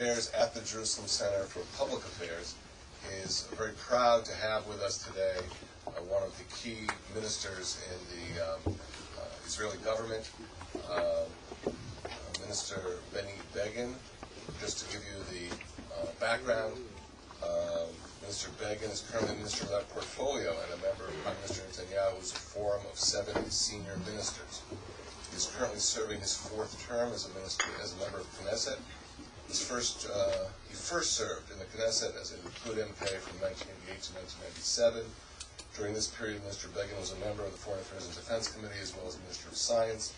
Affairs at the Jerusalem Center for Public Affairs is very proud to have with us today one of the key ministers in the Israeli government, Minister Benny Begin. Just to give you the background, Minister Begin is currently Minister of that portfolio and a member of Prime Minister Netanyahu's forum of 7 senior ministers. He is currently serving his 4th term as a member of Knesset. He first served in the Knesset as a Likud MP from 1988 to 1997. During this period, Minister Begin was a member of the Foreign Affairs and Defense Committee as well as Minister of Science.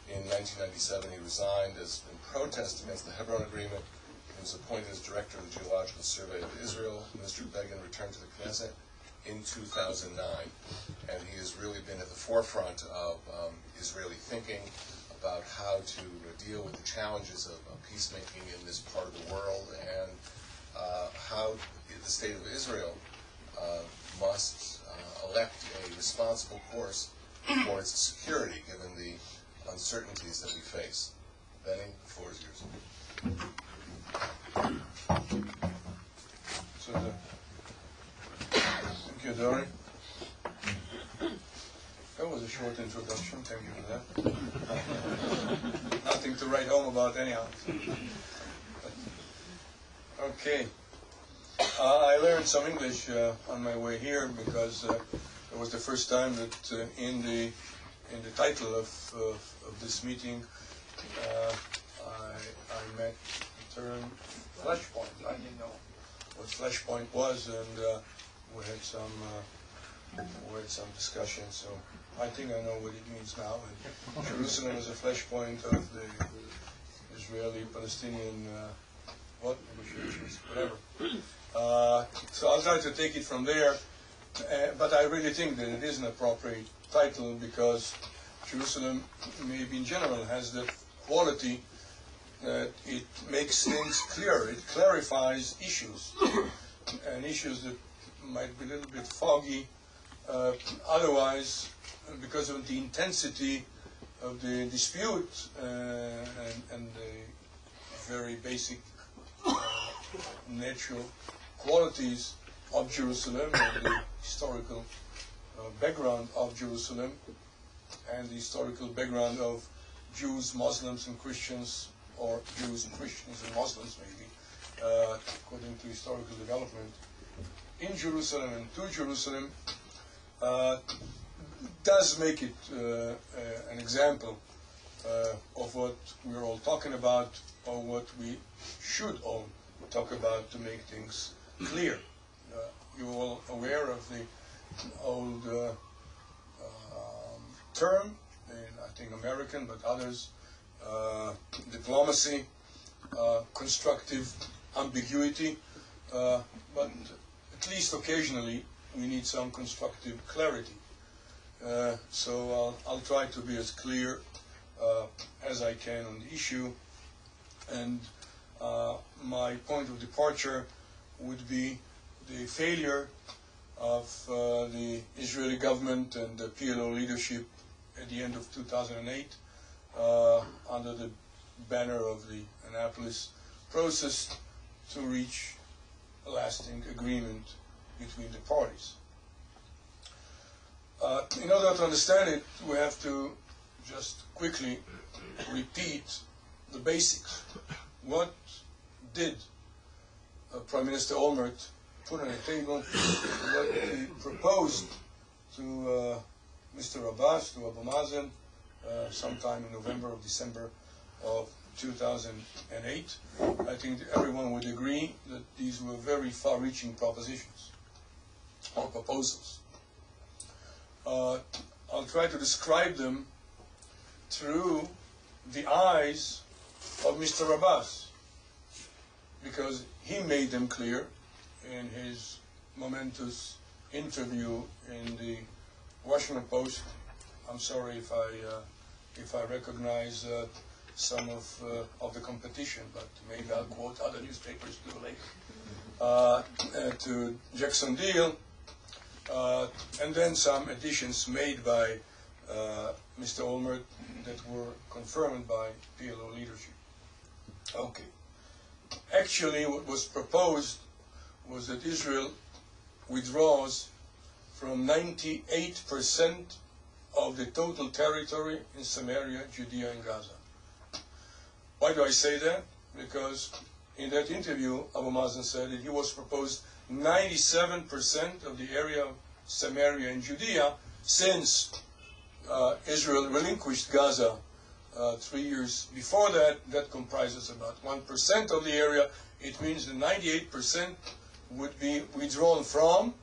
In 1997, he resigned in protest against the Hebron Agreement. He was appointed as Director of the Geological Survey of Israel. Minister Begin returned to the Knesset in 2009, and he has really been at the forefront of Israeli thinking about how to deal with the challenges of peacemaking in this part of the world, and how the state of Israel must elect a responsible course for its security, given the uncertainties that we face. Benny, the floor is yours. Thank you, Dory. That was a short introduction. Thank you for that. Nothing to write home about anyhow. Okay. I learned some English on my way here because it was the first time that in the title of this meeting I met the term Flashpoint. I didn't know what Flashpoint was, and we had some discussion. So I think I know what it means now. And Jerusalem is a flashpoint of the Israeli-Palestinian negotiations, whatever. So I'll try to take it from there. But I really think that it is an appropriate title because Jerusalem, maybe in general, has that quality that it makes things clear. It clarifies issues, and issues that might be a little bit foggy otherwise, because of the intensity of the dispute and the very basic natural qualities of Jerusalem and the historical background of Jerusalem and the historical background of Jews, Muslims, and Christians, or Jews and Christians and Muslims maybe, according to historical development in Jerusalem and to Jerusalem, does make it an example of what we're all talking about, or what we should all talk about to make things clear. You're all aware of the old term, I think American, but others, diplomacy, constructive ambiguity, but at least occasionally we need some constructive clarity. So I'll try to be as clear as I can on the issue, and my point of departure would be the failure of the Israeli government and the PLO leadership at the end of 2008 under the banner of the Annapolis process to reach a lasting agreement between the parties. In order to understand it, we have to just quickly repeat the basics. What did Prime Minister Olmert put on the table? What he proposed to Mr. Abbas, to Abu Mazen, sometime in November or December of 2008. I think that everyone would agree that these were very far-reaching propositions or proposals. I'll try to describe them through the eyes of Mr. Abbas, because he made them clear in his momentous interview in the Washington Post. I'm sorry if I recognize some of the competition, but maybe I'll quote other newspapers too later. To Jackson Diehl, and then some additions made by Mr. Olmert that were confirmed by PLO leadership. Okay. Actually, what was proposed was that Israel withdraws from 98% of the total territory in Samaria, Judea, and Gaza. Why do I say that? Because in that interview, Abu Mazen said that he was proposed 97% of the area of Samaria and Judea since Israel relinquished Gaza 3 years before that. That comprises about 1% of the area. It means that 98% would be withdrawn from,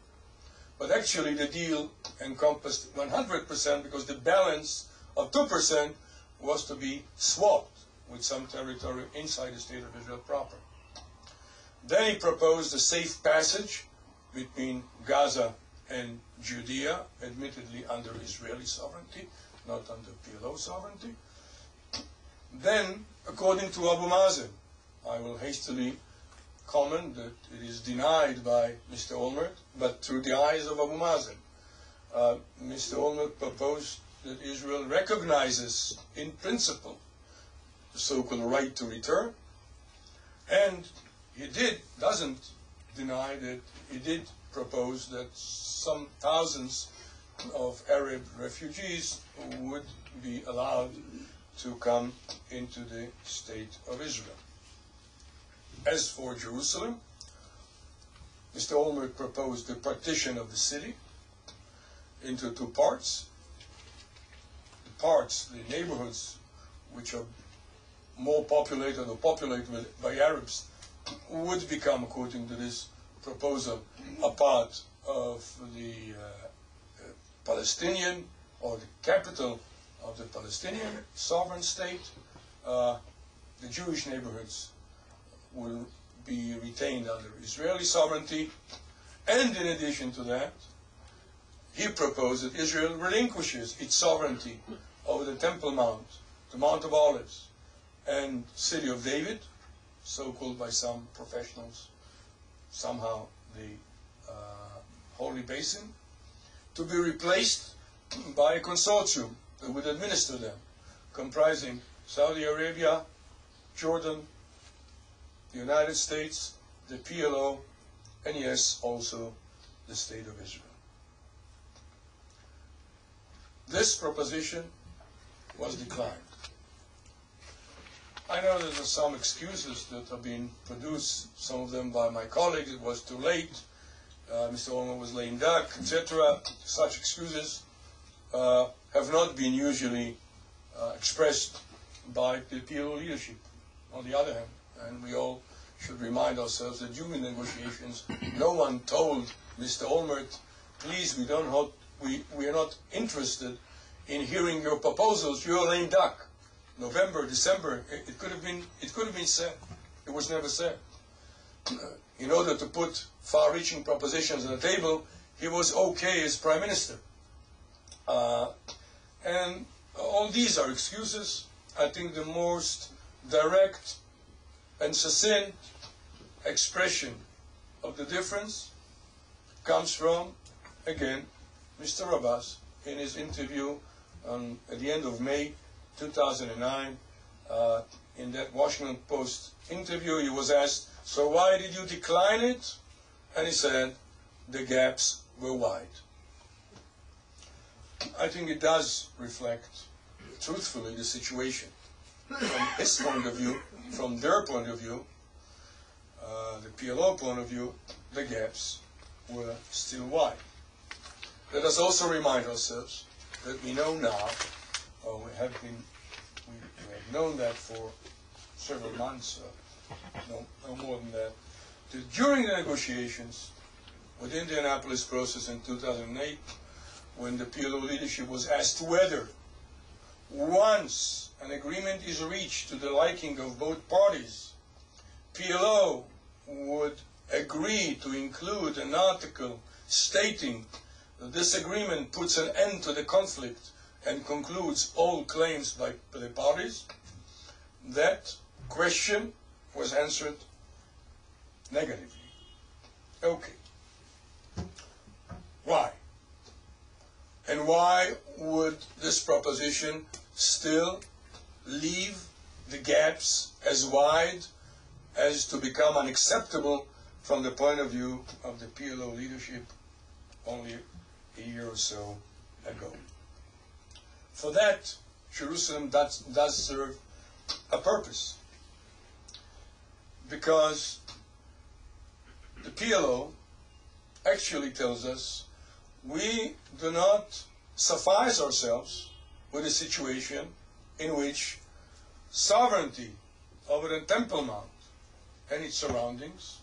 but actually the deal encompassed 100% because the balance of 2% was to be swapped with some territory inside the state of Israel proper. Then he proposed a safe passage between Gaza and Judea, admittedly under Israeli sovereignty, not under PLO sovereignty. Then, according to Abu Mazen, I will hastily comment that it is denied by Mr. Olmert, but through the eyes of Abu Mazen. Mr. Olmert proposed that Israel recognizes, in principle, the so-called right to return, and he doesn't deny that he did propose that some thousands of Arab refugees would be allowed to come into the state of Israel. As for Jerusalem, Mr. Olmert proposed the partition of the city into two parts. The neighborhoods which are more populated or populated by Arabs would become, according to this proposal, a part of the Palestinian, or the capital of the Palestinian sovereign state. The Jewish neighborhoods will be retained under Israeli sovereignty, and in addition to that, he proposed that Israel relinquishes its sovereignty over the Temple Mount, the Mount of Olives, and City of David, so-called by some professionals, somehow the Holy Basin, to be replaced by a consortium that would administer them, comprising Saudi Arabia, Jordan, the United States, the PLO, and yes, also the State of Israel. This proposition was declined. I know there are some excuses that have been produced, some of them by my colleagues. It was too late, Mr. Olmert was lame duck, etc. Such excuses have not been usually expressed by the PLO leadership, on the other hand. And we all should remind ourselves that during negotiations, no one told Mr. Olmert, please, we are not interested in hearing your proposals, you're a lame duck. November, December, it could have been said. It was never said. In order to put far-reaching propositions on the table, he was okay as prime minister. And all these are excuses. I think the most direct and succinct expression of the difference comes from, again, Mr. Abbas in his interview at the end of May 2009. In that Washington Post interview, he was asked, so why did you decline it? And he said, the gaps were wide. I think it does reflect truthfully the situation. From his point of view, from their point of view, the PLO point of view, the gaps were still wide. Let us also remind ourselves that we know now, or we have known that for several months, no more than that during the negotiations within the Annapolis process in 2008, when the PLO leadership was asked whether, once an agreement is reached to the liking of both parties, PLO would agree to include an article stating that this agreement puts an end to the conflict and concludes all claims by the parties, that question was answered negatively. Okay. Why? And why would this proposition still leave the gaps as wide as to become unacceptable from the point of view of the PLO leadership only a year or so ago. For that, Jerusalem does serve a purpose, because the PLO actually tells us we do not suffice ourselves with a situation in which sovereignty over the Temple Mount and its surroundings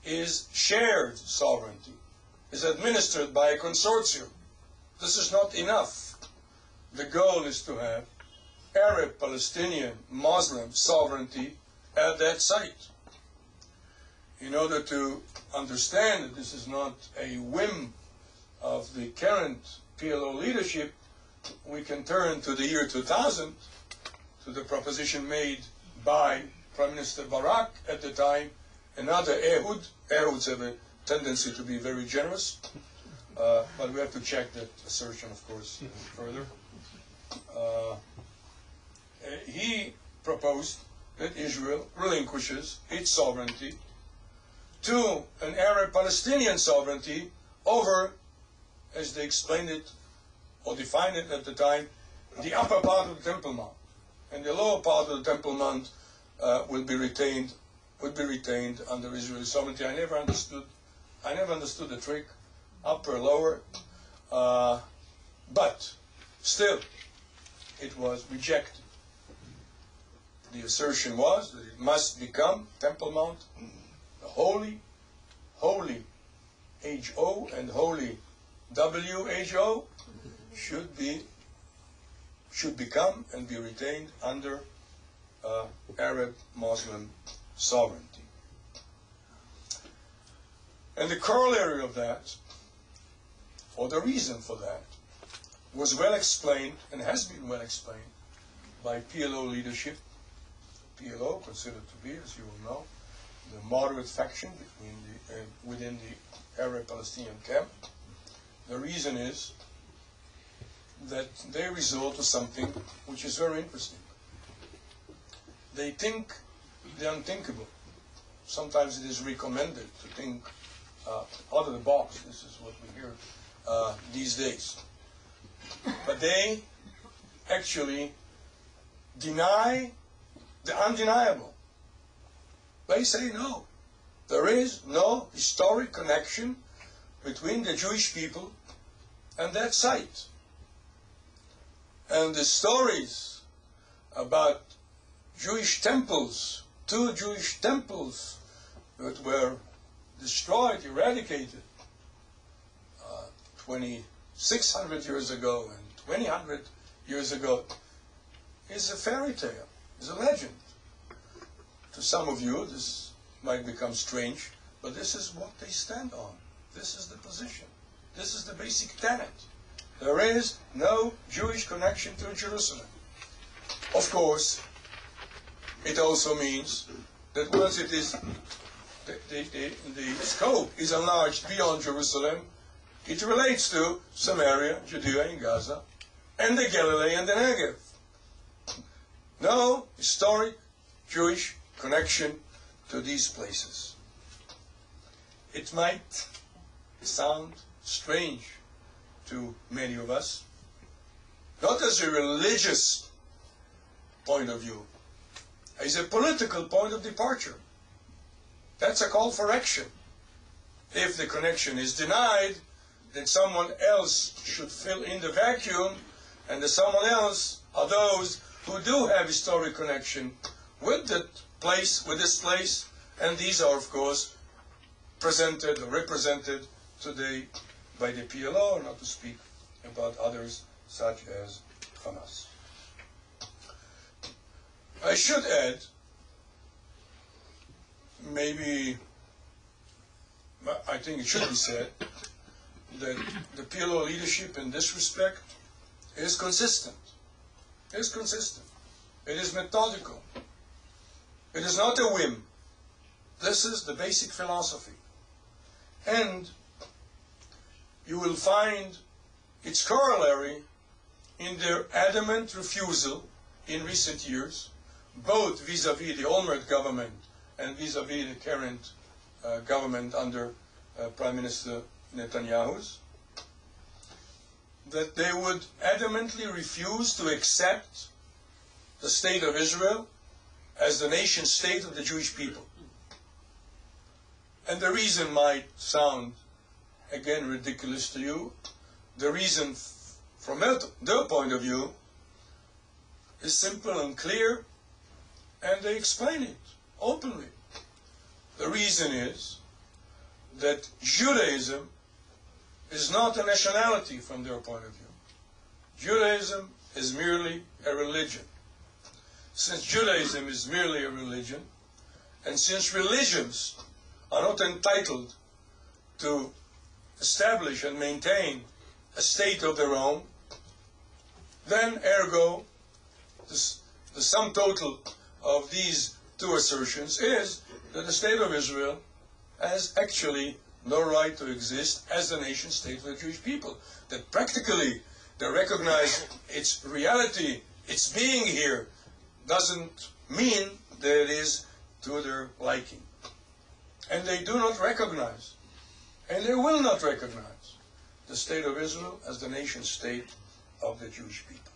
is shared sovereignty, is administered by a consortium. This is not enough. The goal is to have Arab, Palestinian, Muslim sovereignty at that site. In order to understand that this is not a whim of the current PLO leadership, we can turn to the year 2000, to the proposition made by Prime Minister Barak at the time, another Ehud. Ehuds have a tendency to be very generous, but we have to check that assertion, of course, further. He proposed that Israel relinquishes its sovereignty to an Arab-Palestinian sovereignty over, as they explained it or defined it at the time, the upper part of the Temple Mount, and the lower part of the Temple Mount would be retained under Israeli sovereignty. I never understood the trick, upper, lower, but still, it was rejected. The assertion was that it must become Temple Mount, the holy HO and holy WHO should become and be retained under Arab Muslim sovereignty. And the corollary of that, or the reason for that, was well explained and has been well explained by PLO leadership. PLO, considered to be, as you will know, the moderate faction within the Arab-Palestinian camp. The reason is that they resort to something which is very interesting. They think the unthinkable. Sometimes it is recommended to think out of the box. This is what we hear these days. But they actually deny the undeniable. They say no. There is no historic connection between the Jewish people and that site. And the stories about Jewish temples, 2 Jewish temples that were destroyed, eradicated 2,600 years ago and 2,000 years ago, is a fairy tale, is a legend. To some of you, this might become strange, but this is what they stand on. This is the position. This is the basic tenet. There is no Jewish connection to Jerusalem. Of course, it also means that once it is, the scope is enlarged beyond Jerusalem, it relates to Samaria, Judea and Gaza, and the Galilee and the Negev. No historic Jewish connection to these places. It might sound strange to many of us, not as a religious point of view, as a political point of departure. That's a call for action. If the connection is denied, then someone else should fill in the vacuum, and the someone else are those who do have historic connection with that place, with this place, and these are, of course, presented or represented today by the PLO, not to speak about others such as Hamas. I should add, maybe, I think it should be said, that the PLO leadership in this respect is consistent. It is consistent. It is methodical. It is not a whim. This is the basic philosophy. And you will find its corollary in their adamant refusal in recent years, both vis-à-vis the Olmert government and vis-à-vis the current government under Prime Minister Netanyahu's, that they would adamantly refuse to accept the state of Israel as the nation state of the Jewish people. And the reason might sound, again, ridiculous to you. The reason, from their point of view, is simple and clear, and they explain it openly. The reason is that Judaism is not a nationality from their point of view. Judaism is merely a religion. Since Judaism is merely a religion, and since religions are not entitled to establish and maintain a state of their own, then ergo, the sum total of these two assertions is that the state of Israel has actually no right to exist as the nation state of the Jewish people. That practically they recognize its reality, its being here, doesn't mean that it is to their liking. And they do not recognize, and they will not recognize, the state of Israel as the nation state of the Jewish people.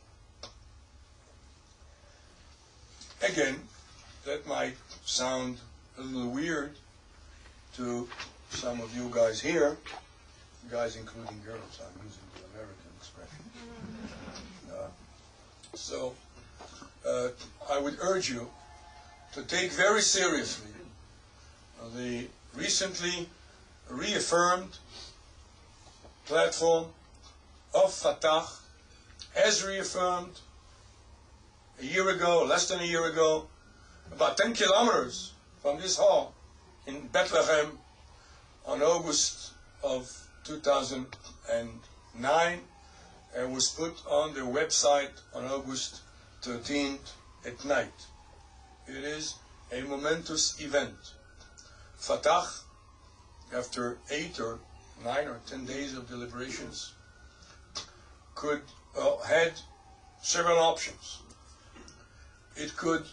Again, that might sound a little weird to some of you guys here, guys including girls, I'm using the American expression. I would urge you to take very seriously the recently reaffirmed platform of Fatah, as reaffirmed a year ago, less than a year ago, about 10 kilometers from this hall in Bethlehem on August of 2009, and was put on their website on August 13th at night. It is a momentous event. Fatah, after 8 or 9 or 10 days of deliberations, had several options. It could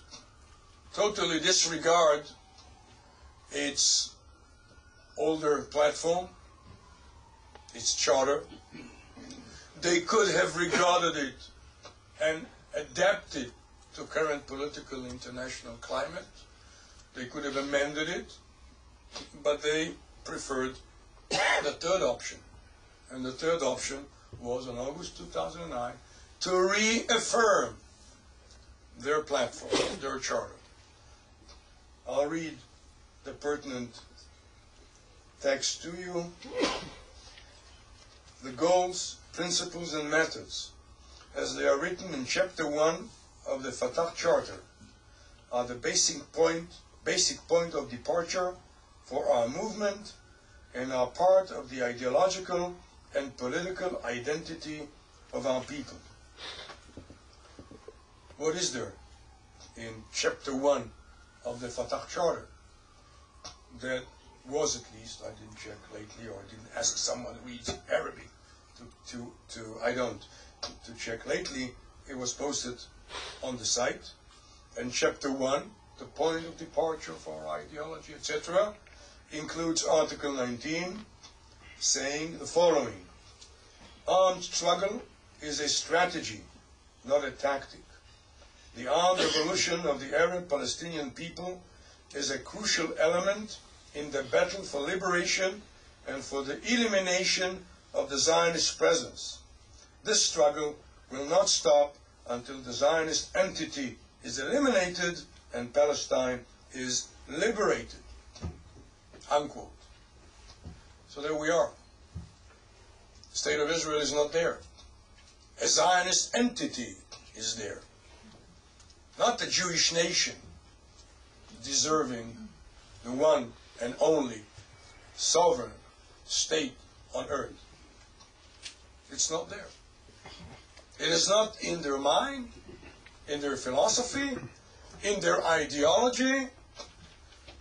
totally disregard its older platform, its charter. They could have regarded it and adapted to current political international climate. They could have amended it, but they preferred the third option. And the third option was on August 2009 to reaffirm their platform, their charter. I'll read the pertinent text to you. The goals, principles, and methods, as they are written in Chapter 1 of the Fatah Charter, are the basic point of departure for our movement and are part of the ideological and political identity of our people. What is there in Chapter 1 of the Fatah Charter that was, at least, I didn't check lately, or I didn't ask someone who reads Arabic to check lately. It was posted on the site. And Chapter 1, the point of departure for our ideology, etc., includes Article 19, saying the following: armed struggle is a strategy, not a tactic. The armed revolution of the Arab Palestinian people is a crucial element in the battle for liberation and for the elimination of the Zionist presence. This struggle will not stop until the Zionist entity is eliminated and Palestine is liberated. Unquote. So there we are. The state of Israel is not there. A Zionist entity is there. Not the Jewish nation deserving the one and only sovereign state on earth. It's not there. It is not in their mind, in their philosophy, in their ideology,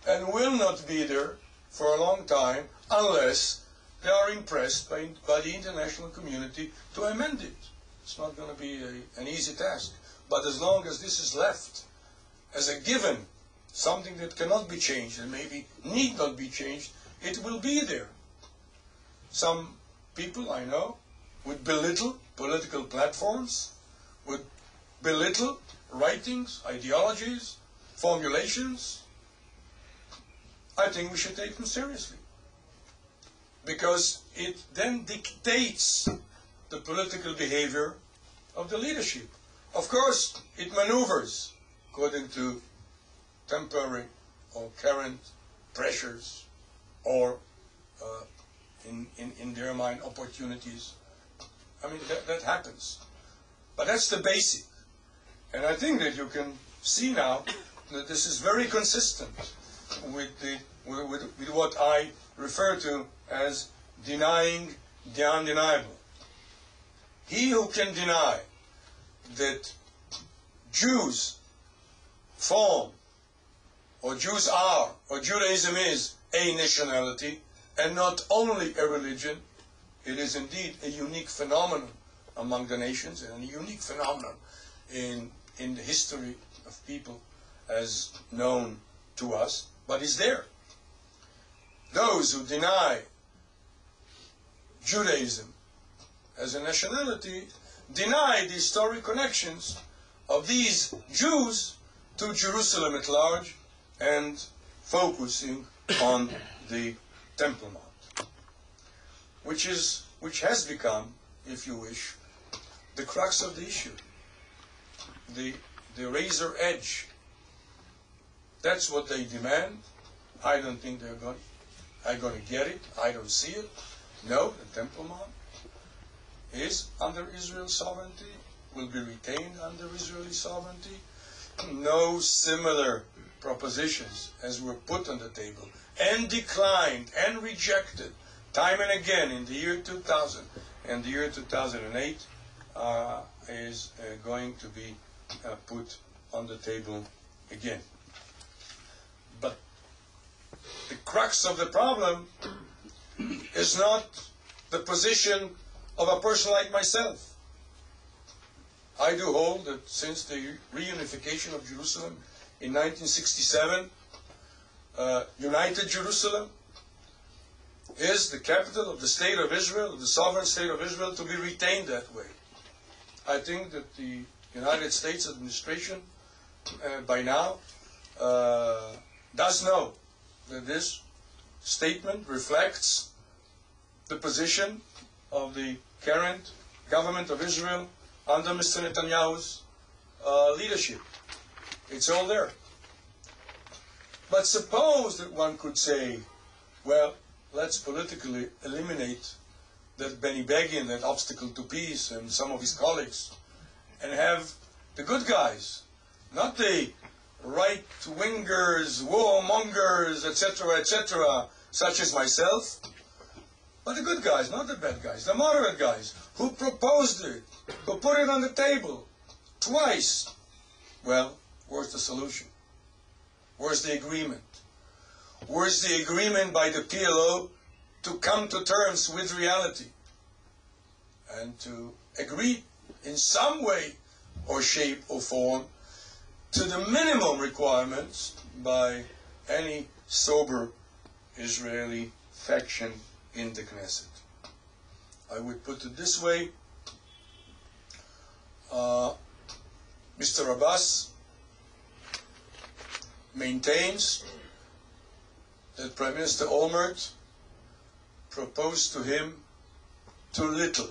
and will not be there for a long time unless they are impressed by the international community to amend it. It's not going to be an easy task. But as long as this is left as a given something that cannot be changed and maybe need not be changed, it will be there. Some people I know would belittle political platforms, would belittle writings, ideologies, formulations. I think we should take them seriously, because it then dictates the political behavior of the leadership. Of course, it maneuvers according to temporary or current pressures, or in their mind, opportunities. I mean, that happens. But that's the basic. And I think that you can see now that this is very consistent with what I refer to as denying the undeniable. He who can deny that Jews form, or Jews are, or Judaism is a nationality and not only a religion, it is indeed a unique phenomenon among the nations and a unique phenomenon in the history of people as known to us, but is there. Those who deny Judaism as a nationality deny the historic connections of these Jews to Jerusalem at large and focusing on the Temple Mount, which has become, if you wish, the crux of the issue, the razor edge. That's what they demand. I don't think they're going to get it. I don't see it. No, the Temple Mount is under Israel's sovereignty, will be retained under Israeli sovereignty. No similar propositions as were put on the table and declined and rejected time and again in the year 2000 and the year 2008 is going to be put on the table again. But the crux of the problem is not the position of a person like myself. I do hold that since the reunification of Jerusalem in 1967, United Jerusalem is the capital of the State of Israel, of the sovereign State of Israel, to be retained that way. I think that the United States administration by now does know that this statement reflects the position of the current government of Israel under Mr. Netanyahu's leadership. It's all there. But suppose that one could say, well, let's politically eliminate that Benny Begin, that obstacle to peace, and some of his colleagues, and have the good guys, not the right-wingers, warmongers, etc., such as myself, but the good guys, not the bad guys, the moderate guys, who proposed it, who put it on the table twice. Well, where's the solution? Where's the agreement? Where's the agreement by the PLO to come to terms with reality and to agree in some way or shape or form to the minimum requirements by any sober Israeli faction in the Knesset? I would put it this way. Mr. Abbas maintains that Prime Minister Olmert proposed to him too little.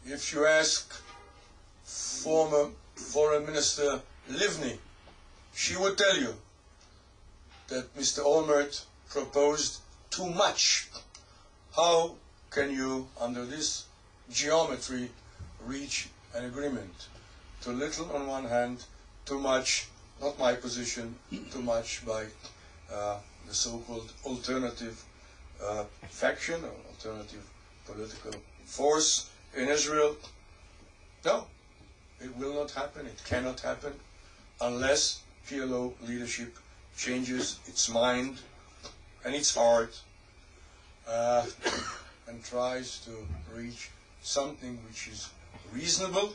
If you ask former Foreign Minister Livni, she would tell you that Mr. Olmert proposed too much. How can you, under this geometry, reach an agreement? Too little on one hand, too much, not my position, too much by the so-called alternative faction or alternative political force in Israel. No, it will not happen, it cannot happen, unless PLO leadership changes its mind and its heart and tries to reach something which is reasonable.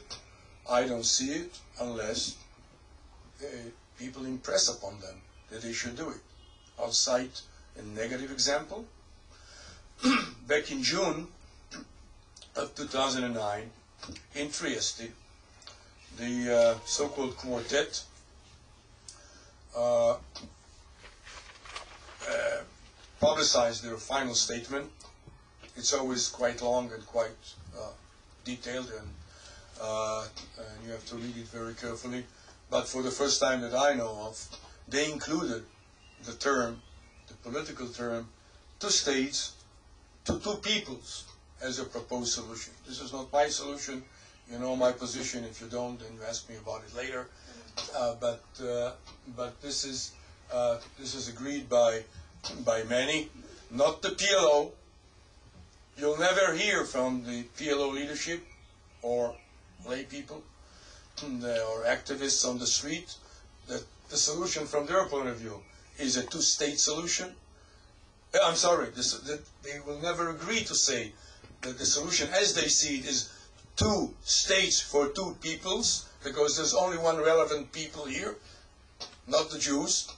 I don't see it unless people impress upon them that they should do it. I'll cite a negative example. Back in June of 2009, in Trieste, the so-called quartet publicized their final statement. It's always quite long and quite detailed, and you have to read it very carefully. But for the first time that I know of, they included the term, the political term, two states to two peoples as a proposed solution. This is not my solution. You know my position. If you don't, then you ask me about it later. But this is agreed by many, not the PLO. You'll never hear from the PLO leadership or lay people or activists on the street that the solution from their point of view is a two-state solution. I'm sorry, they will never agree to say that the solution as they see it is two states for two peoples, because there's only one relevant people here, not the Jews.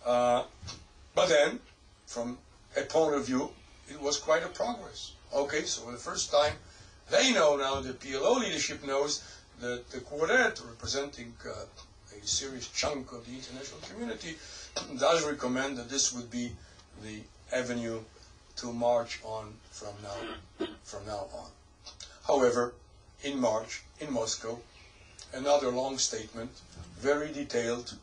But then, from a point of view, it was quite a progress. Okay, so for the first time, they know now, the PLO leadership knows that the quartet, representing a serious chunk of the international community, does recommend that this would be the avenue to march on from now on. However, in March, in Moscow, another long statement, very detailed.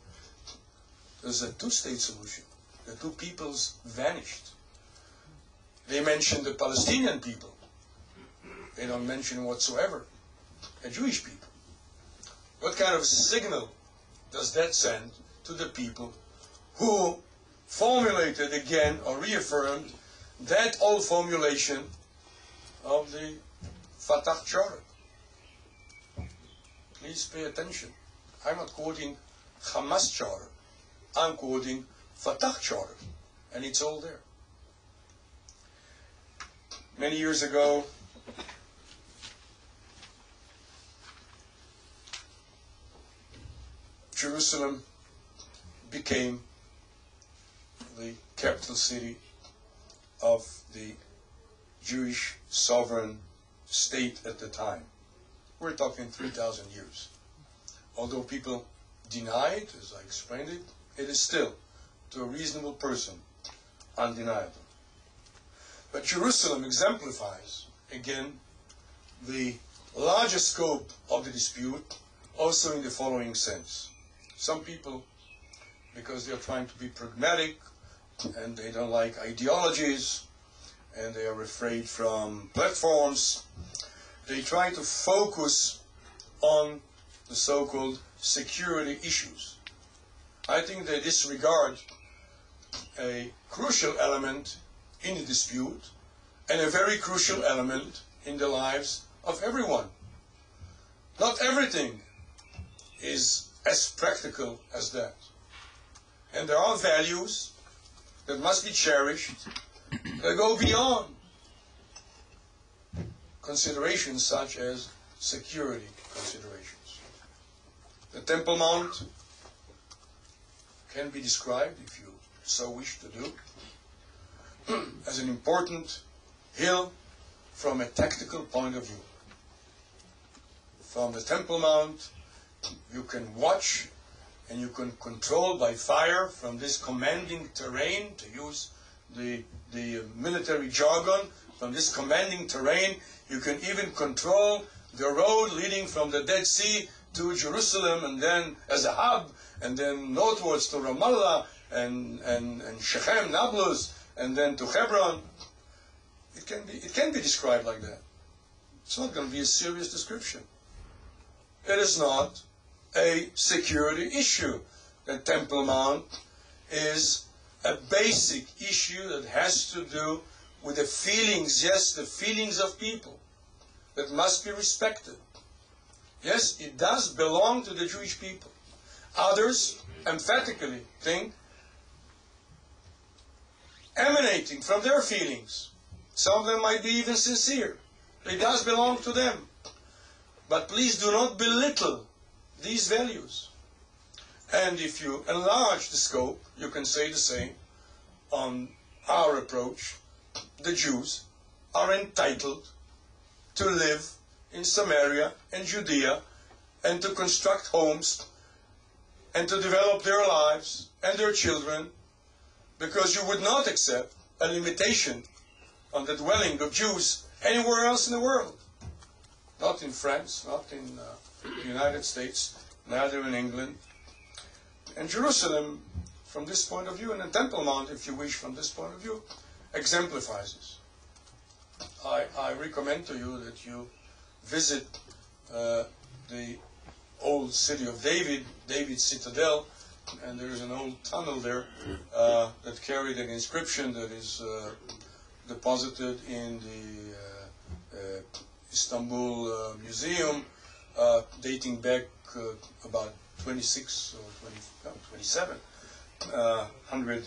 There's a two-state solution. The two peoples vanished. They mention the Palestinian people. They don't mention whatsoever a Jewish people. What kind of signal does that send to the people who formulated again or reaffirmed that old formulation of the Fatah Charter? Please pay attention. I'm not quoting Hamas Charter. I'm quoting Fatah Charter, and it's all there. Many years ago, Jerusalem became the capital city of the Jewish sovereign state at the time. We're talking 3,000 years. Although people deny it, as I explained it, it is still, to a reasonable person, undeniable. But Jerusalem exemplifies, again, the larger scope of the dispute, also in the following sense. Some people, because they're trying to be pragmatic, and they don't like ideologies, and they are afraid from platforms, they try to focus on the so-called security issues. I think they disregard a crucial element in the dispute, and a very crucial element in the lives of everyone. Not everything is as practical as that. And there are values that must be cherished that go beyond considerations such as security considerations. The Temple Mount can be described, if you so wish to do, as an important hill from a tactical point of view. From the Temple Mount, you can watch and you can control by fire from this commanding terrain, to use the military jargon, from this commanding terrain, you can even control the road leading from the Dead Sea to Jerusalem, and then as a hub, and then northwards to Ramallah, and Shechem, Nablus, and then to Hebron. It can be described like that. It's not going to be a serious description. It is not a security issue. The Temple Mount is a basic issue that has to do with the feelings, yes, the feelings of people that must be respected. Yes, it does belong to the Jewish people. Others emphatically think, emanating from their feelings, some of them might be even sincere, it does belong to them. But please do not belittle these values. And if you enlarge the scope, you can say the same on our approach. The Jews are entitled to live in Samaria and Judea and to construct homes and to develop their lives and their children, because you would not accept a limitation on the dwelling of Jews anywhere else in the world. Not in France, not in the United States, neither in England. And Jerusalem, from this point of view, and the Temple Mount, if you wish, from this point of view, exemplifies this. I recommend to you that you visit the old city of David, David's citadel, and there is an old tunnel there that carried an inscription that is deposited in the Istanbul Museum, dating back about 26 or 2700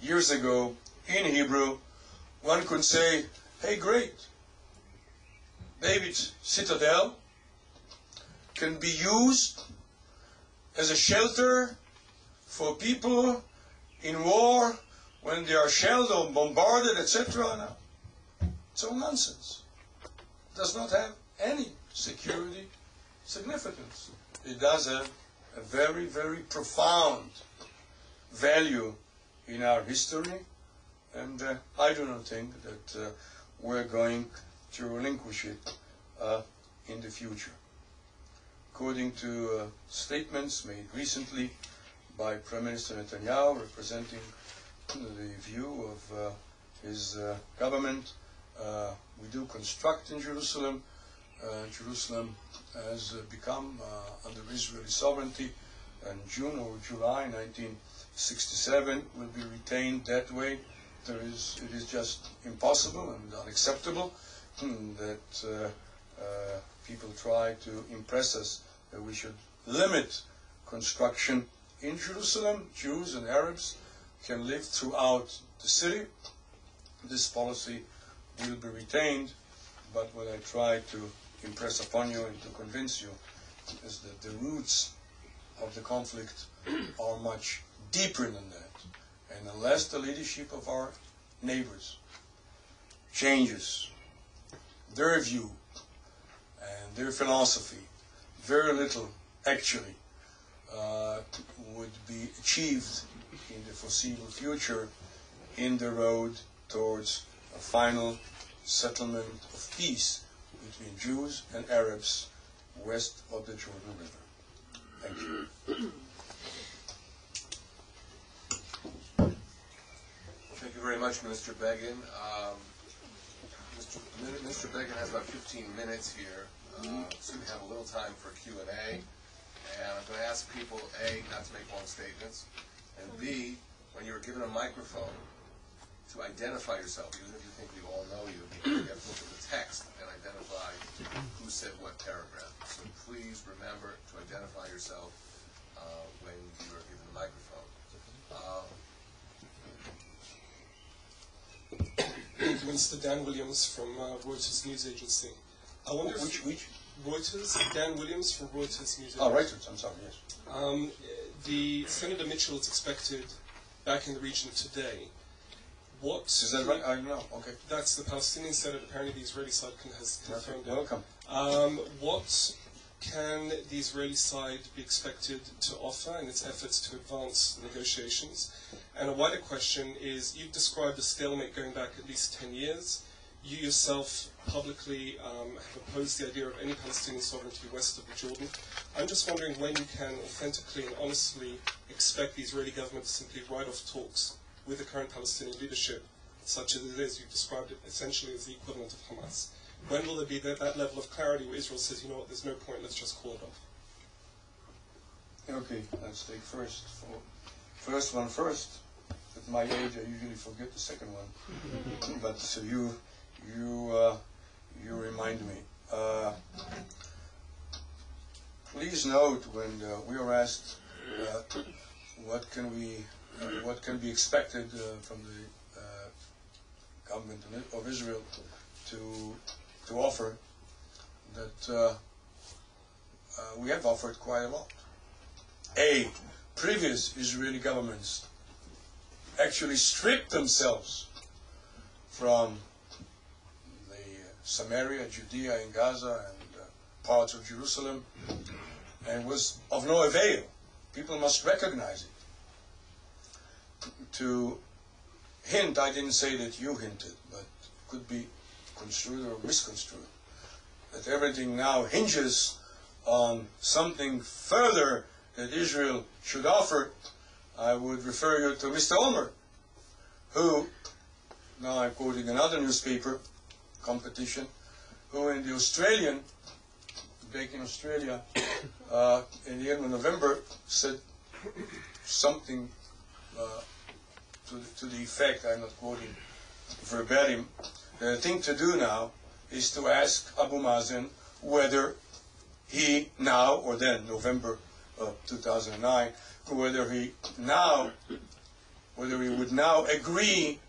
years ago in Hebrew. One could say, hey, great, David's citadel can be used as a shelter for people in war when they are shelled or bombarded, etc. No. It's all nonsense. It does not have any security significance. It does have a very, very profound value in our history, and I do not think that we're going to relinquish it in the future. According to statements made recently by Prime Minister Netanyahu, representing the view of his government, we do construct in Jerusalem. Jerusalem has become under Israeli sovereignty in June or July 1967, will be retained that way. It is just impossible and unacceptable that people try to impress us that we should limit construction in Jerusalem. Jews and Arabs can live throughout the city. This policy will be retained, but what I try to impress upon you and to convince you is that the roots of the conflict are much deeper than that. And unless the leadership of our neighbors changes their view and their philosophy, very little actually would be achieved in the foreseeable future in the road towards a final settlement of peace between Jews and Arabs west of the Jordan River. Thank you. Thank you very much, Minister Begin. Mr. Begin has about 15 minutes here, so we have a little time for Q&A. And I'm going to ask people, A, not to make long statements, and B, when you're given a microphone, to identify yourself, even if you think we all know you, you have to look at the text and identify who said what paragraph. So please remember to identify yourself when you are given the microphone. Mr. Dan Williams from Reuters News Agency. I wonder which? Reuters, Dan Williams from Reuters News Agency. Oh, Reuters, I'm sorry, yes. The Senator Mitchell is expected back in the region today. What is that right? I don't know. Okay. That's the Palestinian Senate. Apparently, the Israeli side has confirmed it. Welcome. What can the Israeli side be expected to offer in its efforts to advance negotiations? And a wider question is, you've described a stalemate going back at least 10 years. You yourself publicly have opposed the idea of any Palestinian sovereignty west of the Jordan. I'm just wondering when you can authentically and honestly expect the Israeli government to simply write off talks with the current Palestinian leadership, such as it is. You've described it essentially as the equivalent of Hamas. When will there be that level of clarity where Israel says, you know what, there's no point, let's just call it off? Okay, let's take first one first. At my age, I usually forget the second one. But so you remind me. Please note when we are asked what can be expected from the government of Israel to offer, that we have offered quite a lot. previous Israeli governments actually stripped themselves from the Samaria, Judea, and Gaza, and parts of Jerusalem, and was of no avail. People must recognize it. To hint, I didn't say that you hinted, but could be construed or misconstrued, that everything now hinges on something further that Israel should offer. I would refer you to Mr. Olmert, who, now I'm quoting another newspaper, Competition, who in the Australian, back in Australia, in the end of November, said something to the effect, I'm not quoting verbatim, the thing to do now is to ask Abu Mazen whether he now, or then, November of 2009, whether he would now agree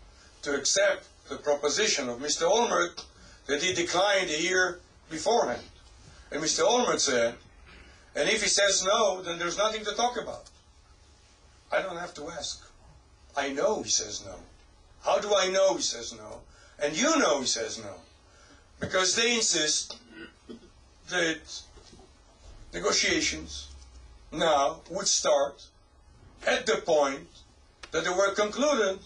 to accept the proposition of Mr. Olmert that he declined a year beforehand. And Mr. Olmert said, and if he says no, then there's nothing to talk about. I don't have to ask. I know he says no. How do I know he says no? And you know he says no. Because they insist that negotiations now would start at the point that they were concluded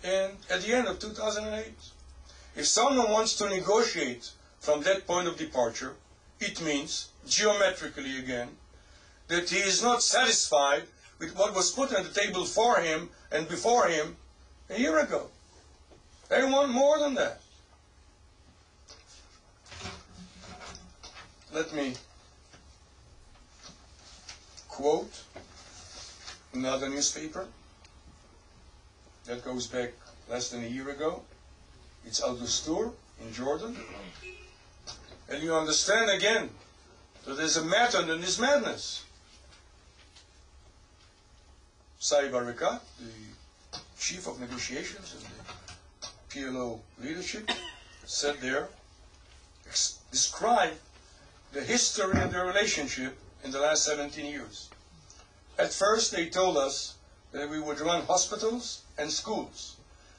at the end of 2008. If someone wants to negotiate from that point of departure, it means, geometrically again, that he is not satisfied with what was put on the table for him and before him a year ago. They want more than that. Let me quote another newspaper that goes back less than a year ago. It's Al Dustur in Jordan. And you understand again that there's a method in this madness. Saib Arikat, the chief of negotiations in the PLO leadership, said there, described the history of their relationship in the last 17 years. At first they told us that we would run hospitals and schools.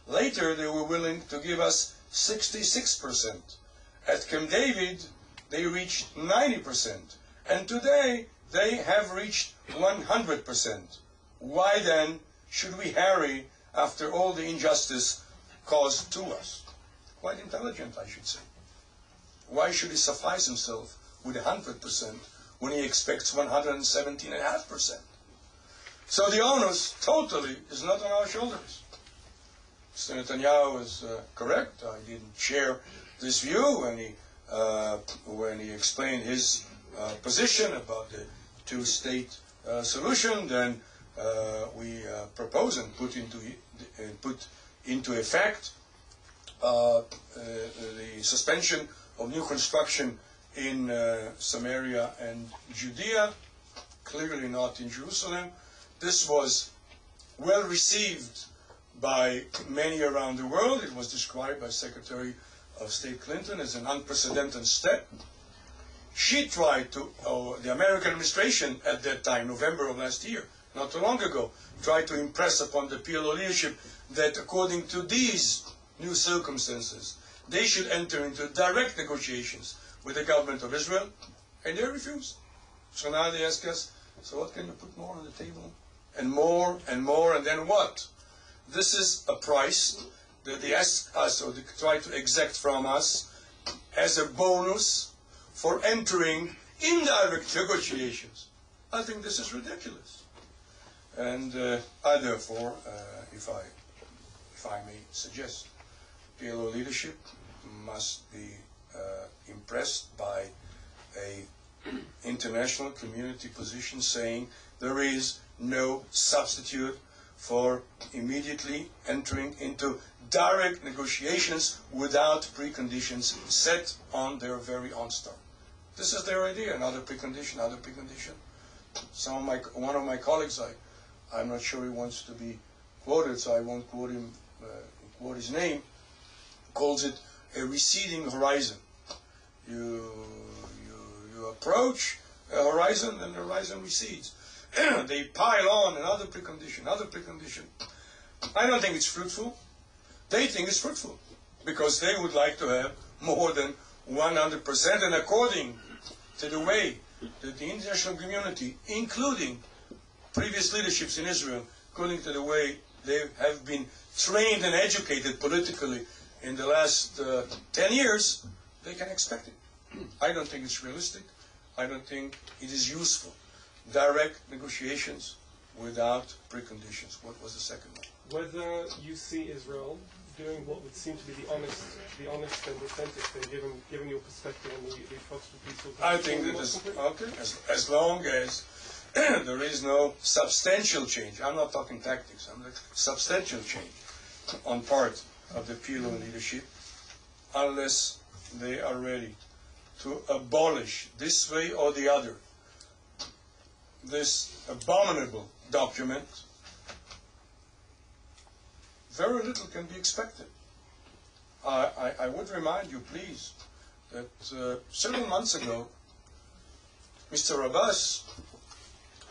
Later they were willing to give us 66%. At Camp David they reached 90%. And today they have reached 100%. Why then should we harry after all the injustice caused to us? Quite intelligent, I should say. Why should he suffice himself with 100% when he expects 117.5%? So the onus totally is not on our shoulders. Mr. Netanyahu is correct. I didn't share this view when he explained his position about the two-state solution. Then we propose and put into effect the suspension of new construction in Samaria and Judea, clearly not in Jerusalem. This was well received by many around the world. It was described by Secretary of State Clinton as an unprecedented step. She tried to, the American administration at that time, November of last year, not too long ago, tried to impress upon the PLO leadership that according to these new circumstances, they should enter into direct negotiations with the government of Israel, and they refused. So now they ask us, so what can you put more on the table? And more, and more, and then what? This is a price that they ask us, or they try to exact from us, as a bonus for entering indirect negotiations. I think this is ridiculous. And I therefore, if I may suggest, PLO leadership must be impressed by a international community position saying there is no substitute for immediately entering into direct negotiations without preconditions set on their very onstart. This is their idea. Another precondition, another precondition. One of my colleagues, I'm not sure he wants to be quoted, so I won't quote him, quote his name, calls it a receding horizon. You approach a horizon, and the horizon recedes. they pile on another precondition, another precondition. I don't think it's fruitful. They think it's fruitful because they would like to have more than 100%, and according to the way that the international community, including previous leaderships in Israel, according to the way they have been trained and educated politically in the last 10 years, they can expect it. I don't think it's realistic. I don't think it is useful. Direct negotiations without preconditions. What was the second one? Whether you see Israel doing what would seem to be the honest and authentic thing, given your perspective on the approach to peaceful. I think that as long as there is no substantial change, I'm not talking tactics, I'm like substantial change on part of the PLO leadership, unless they are ready to abolish this way or the other this abominable document, very little can be expected. I would remind you, please, that several months ago, Mr. Abbas,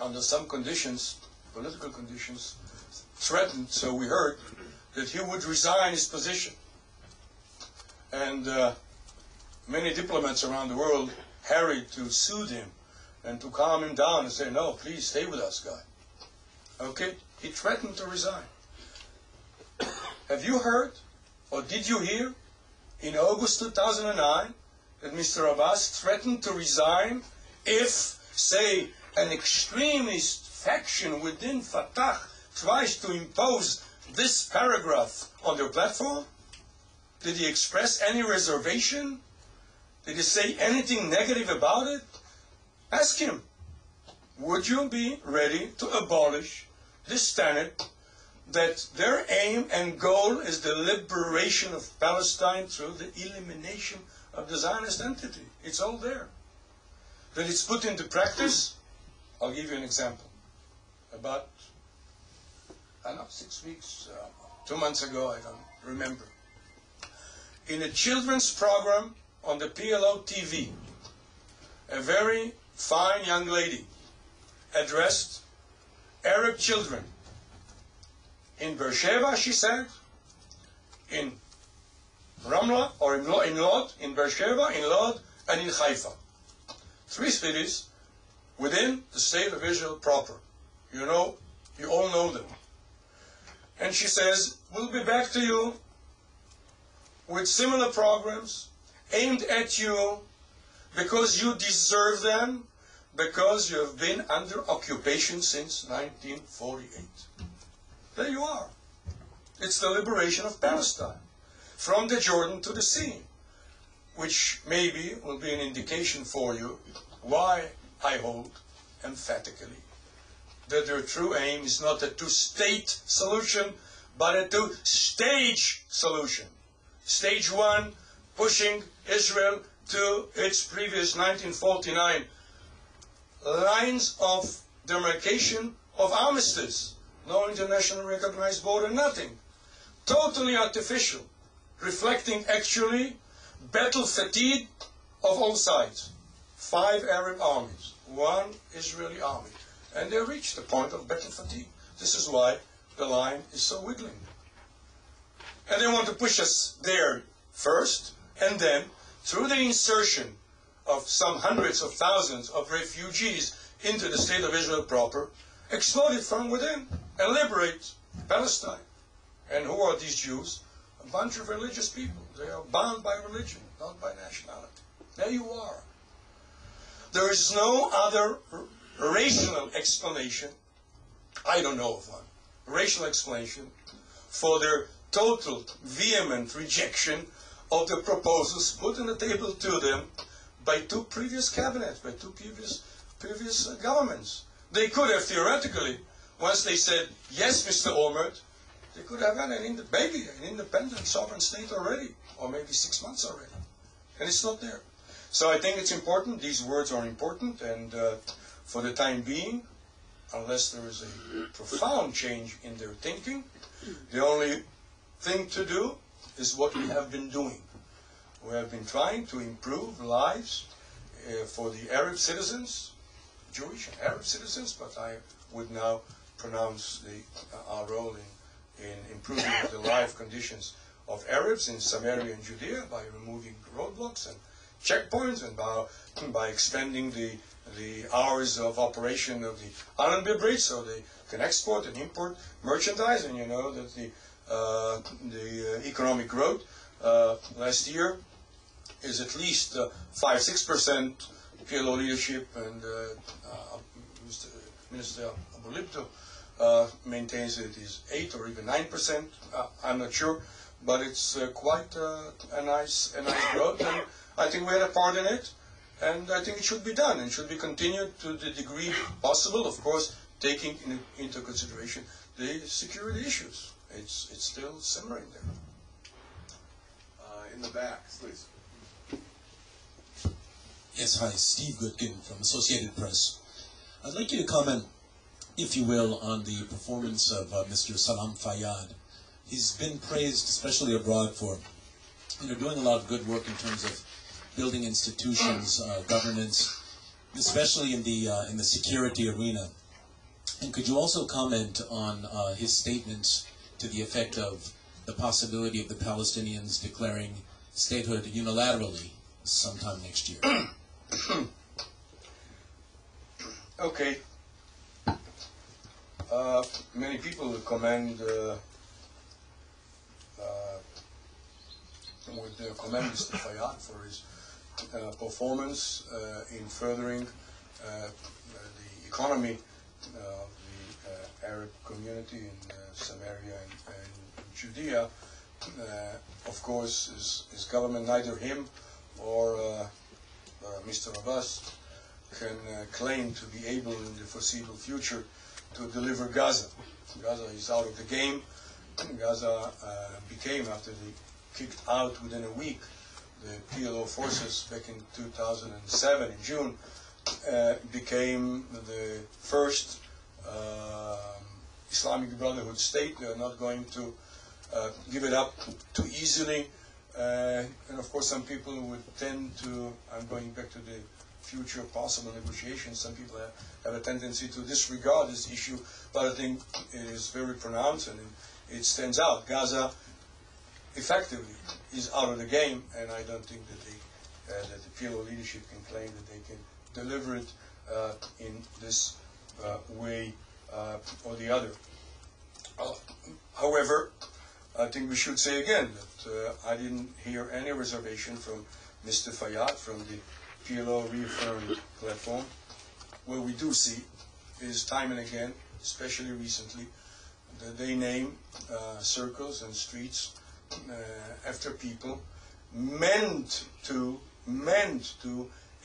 under some conditions, political conditions, threatened, so we heard, that he would resign his position. And many diplomats around the world hurried to soothe him and to calm him down and say, no, please stay with us, guy. Okay? He threatened to resign. Have you heard, or did you hear, in August 2009, that Mr. Abbas threatened to resign if, say, an extremist faction within Fatah tries to impose this paragraph on their platform? Did he express any reservation? Did he say anything negative about it? Ask him, would you be ready to abolish this standard that their aim and goal is the liberation of Palestine through the elimination of the Zionist entity? It's all there. That it's put into practice? I'll give you an example. About, I don't know, 6 weeks, 2 months ago, I don't remember. In a children's program on the PLO TV, a very fine young lady addressed Arab children in Beersheba, she said, in Ramla, or in Lod, in Beersheba, in Lod, and in Haifa. 3 cities within the state of Israel proper. You know, you all know them. And she says, we'll be back to you with similar programs aimed at you because you deserve them, because you have been under occupation since 1948. There you are. It's the liberation of Palestine, from the Jordan to the sea, which maybe will be an indication for you why I hold emphatically that their true aim is not a two-state solution, but a two-stage solution. Stage 1, pushing Israel to its previous 1949 lines of demarcation of armistice. No international recognized border, nothing. Totally artificial, reflecting actually battle fatigue of all sides. 5 Arab armies, 1 Israeli army. And they reached the point of battle fatigue. This is why the line is so wiggling. And they want to push us there first, and then, through the insertion of some hundreds of thousands of refugees into the state of Israel proper, explode it from within and liberate Palestine. And who are these Jews? A bunch of religious people. They are bound by religion, not by nationality. There you are. There is no other rational explanation, I don't know of one, rational explanation for their total, vehement rejection of the proposals put on the table to them by 2 previous cabinets, by 2 previous governments. They could have theoretically, once they said, yes, Mr. Olmert, they could have had an independent sovereign state already, or maybe 6 months already. And it's not there. So I think it's important, these words are important, and for the time being, unless there is a profound change in their thinking, the only thing to do is what we have been doing. We have been trying to improve lives for the Arab citizens Jewish and Arab citizens, but I would now pronounce our role in improving the life conditions of Arabs in Samaria and Judea by removing roadblocks and checkpoints, and by extending the hours of operation of the Allenby Bridge so they can export and import merchandise. And you know that the economic growth last year is at least 5-6%. PLO leadership and Minister Abolipto maintains that it is 8 or even 9%. I'm not sure, but it's quite a nice growth, and I think we had a part in it, and I think it should be done and should be continued to the degree possible. Of course, taking into consideration the security issues. It's still simmering there. In the back, please. Yes, hi, Steve Goodkin from Associated Press. I'd like you to comment, if you will, on the performance of Mr. Salam Fayyad. He's been praised, especially abroad, for doing a lot of good work in terms of building institutions, governance, especially in the security arena. And could you also comment on his statements to the effect of the possibility of the Palestinians declaring statehood unilaterally sometime next year? Okay. Many people commend Mr. Fayyad for his performance in furthering the economy of the Arab community in Samaria and Judea. Of course, his government, neither him or Mr. Abbas, can claim to be able in the foreseeable future to deliver Gaza. Gaza is out of the game. Gaza became, after they kicked out within a week the PLO forces back in 2007 in June, became the first Islamic Brotherhood state. They are not going to give it up too easily. And of course some people would tend to, I'm going back to the future possible negotiations, some people have a tendency to disregard this issue, but I think it is very pronounced and it stands out. Gaza effectively is out of the game, and I don't think that the PLO leadership can claim that they can deliver it in this way or the other. However, I think we should say again that I didn't hear any reservation from Mr. Fayyad, from the PLO reaffirmed platform. What we do see is time and again, especially recently, that they name circles and streets after people meant to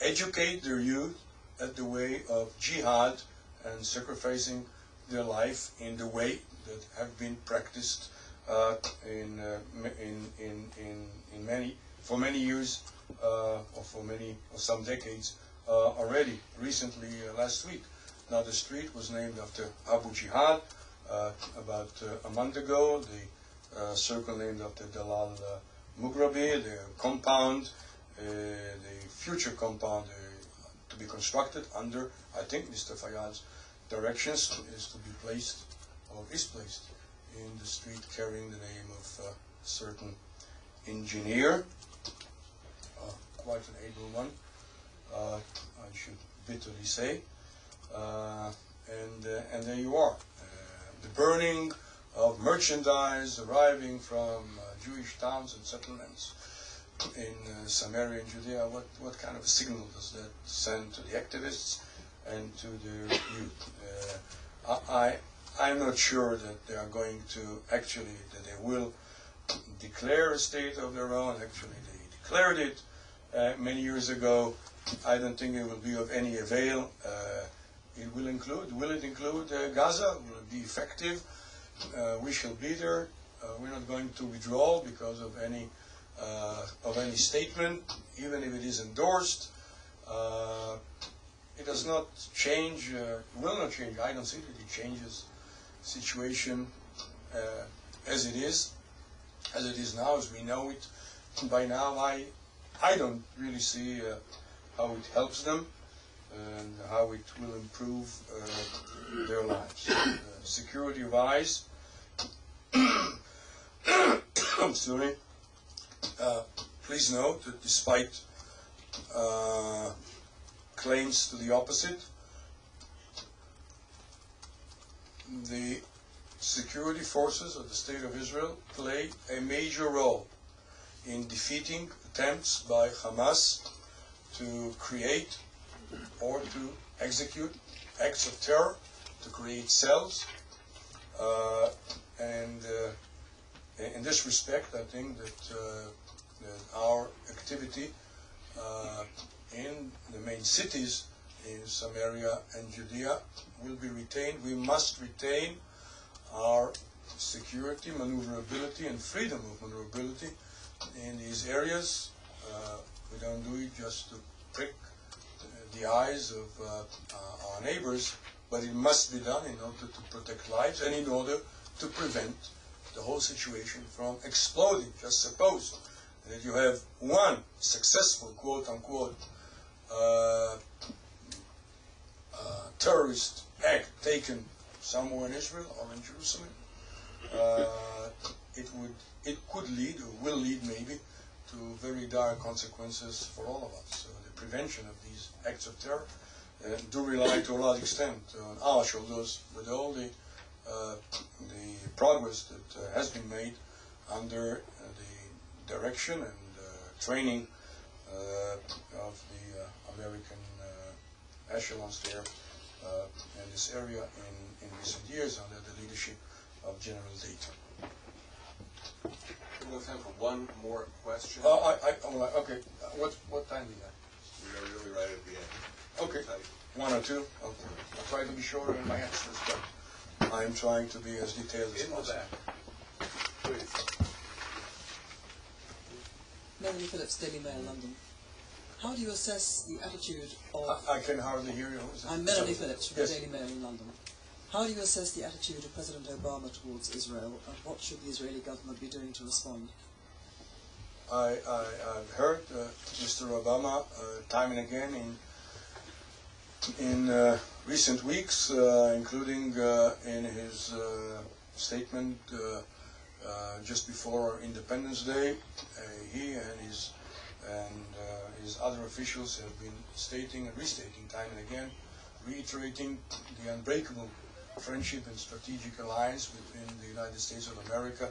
educate their youth at the way of jihad and sacrificing their life in the way that have been practiced for many years or some decades already. Recently, last week, now the street was named after Abu Jihad. About a month ago, the circle named after Dalal Mughrabi, the compound, the future compound to be constructed under, I think, Mr. Fayyad's directions, is to be placed, or is placed, in the street carrying the name of a certain engineer, quite an able one, I should bitterly say. And there you are. The burning of merchandise arriving from Jewish towns and settlements in Samaria and Judea. What kind of a signal does that send to the activists and to their youth? I'm not sure that they are going to actually, that they will declare a state of their own. Actually, they declared it many years ago. I don't think it will be of any avail. Will it include Gaza? Will it be effective? We shall be there. We're not going to withdraw because of any statement, even if it is endorsed. It does not change, will not change. I don't see that it changes situation as it is now, as we know it. By now, I don't really see how it helps them. and how it will improve their lives. Security wise, I'm sorry. Please note that despite claims to the opposite, the security forces of the State of Israel play a major role in defeating attempts by Hamas to create or to execute acts of terror, to create cells. And in this respect, I think that our activity in the main cities in Samaria and Judea will be retained. We must retain our security, maneuverability, and freedom of maneuverability in these areas. We don't do it just to prick the eyes of our neighbors, but it must be done in order to protect lives and in order to prevent the whole situation from exploding. Just suppose that you have one successful, quote-unquote, terrorist act taken somewhere in Israel or in Jerusalem. It could lead, or will lead maybe, to very dire consequences for all of us. So the prevention of these acts of terror do rely to a large extent on our shoulders, with all the progress that has been made under the direction and training of the American echelons there in this area in recent years under the leadership of General Dayton. We have time for one more question. Okay. What time do you have? We are really right at the end. Okay. One or two? Okay. I'll try to be shorter in my answers, but I'm trying to be as detailed as possible. In the back. Please. Melanie Phillips, Daily Mail, London. How do you assess the attitude of... I can hardly hear you. I'm Melanie Phillips from Yes. the Daily Mail in London. How do you assess the attitude of President Obama towards Israel, and what should the Israeli government be doing to respond? I've heard Mr. Obama time and again in recent weeks, including in his statement just before Independence Day. He and his other officials have been stating and restating time and again, reiterating the unbreakable friendship and strategic alliance between the United States of America